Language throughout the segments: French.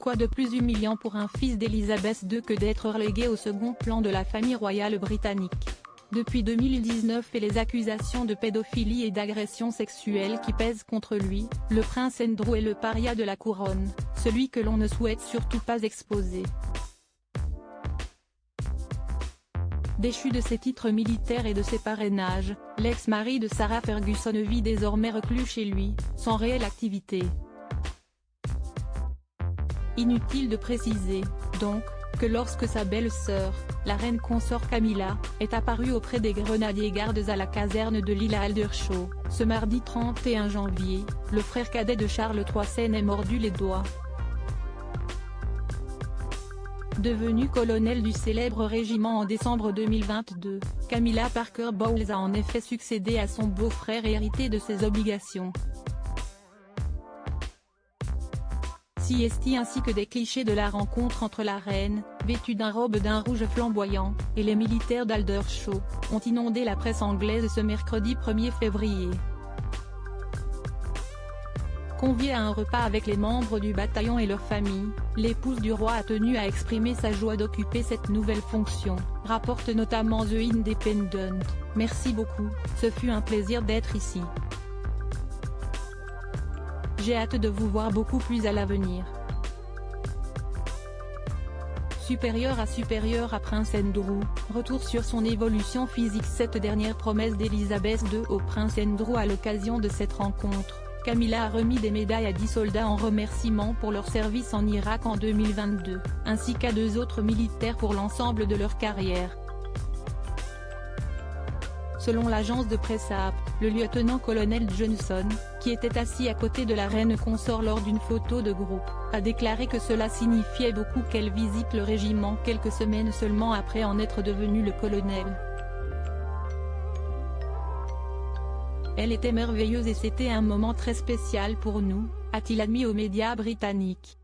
Quoi de plus humiliant pour un fils d'Élisabeth II que d'être relégué au second plan de la famille royale britannique. Depuis 2019 et les accusations de pédophilie et d'agression sexuelle qui pèsent contre lui, le prince Andrew est le paria de la couronne, celui que l'on ne souhaite surtout pas exposer. Déchu de ses titres militaires et de ses parrainages, l'ex-mari de Sarah Ferguson vit désormais reclus chez lui, sans réelle activité. Inutile de préciser, donc, que lorsque sa belle-sœur, la reine consort Camilla, est apparue auprès des grenadiers gardes à la caserne de l'île à Aldershot, ce mardi 31 janvier, le frère cadet de Charles III s'est mordu les doigts. Devenue colonel du célèbre régiment en décembre 2022, Camilla Parker Bowles a en effet succédé à son beau-frère et hérité de ses obligations. Ainsi que des clichés de la rencontre entre la reine, vêtue d'un robe d'un rouge flamboyant, et les militaires d'Aldershot, ont inondé la presse anglaise ce mercredi 1er février. Conviée à un repas avec les membres du bataillon et leurs familles, l'épouse du roi a tenu à exprimer sa joie d'occuper cette nouvelle fonction, rapporte notamment The Independent. « Merci beaucoup, ce fut un plaisir d'être ici. J'ai hâte de vous voir beaucoup plus à l'avenir. » Supérieur à Prince Andrew, retour sur son évolution physique. Cette dernière promesse d'Élisabeth II au prince Andrew à l'occasion de cette rencontre, Camilla a remis des médailles à 10 soldats en remerciement pour leur service en Irak en 2022, ainsi qu'à 2 autres militaires pour l'ensemble de leur carrière. Selon l'agence de presse AP, le lieutenant-colonel Johnson, qui était assis à côté de la reine consort lors d'une photo de groupe, a déclaré que cela signifiait beaucoup qu'elle visite le régiment quelques semaines seulement après en être devenu le colonel. Elle était merveilleuse et c'était un moment très spécial pour nous, a-t-il admis aux médias britanniques.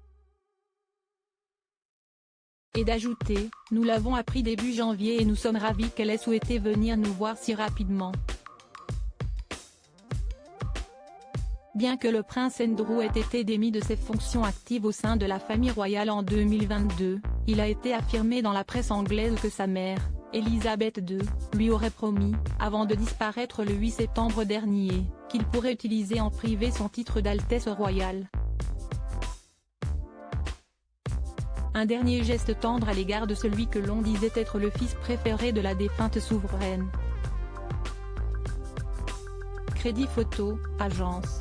Et d'ajouter, nous l'avons appris début janvier et nous sommes ravis qu'elle ait souhaité venir nous voir si rapidement. Bien que le prince Andrew ait été démis de ses fonctions actives au sein de la famille royale en 2022, il a été affirmé dans la presse anglaise que sa mère, Élisabeth II, lui aurait promis, avant de disparaître le 8 septembre dernier, qu'il pourrait utiliser en privé son titre d'Altesse royale. Un dernier geste tendre à l'égard de celui que l'on disait être le fils préféré de la défunte souveraine. Crédit photo, agence.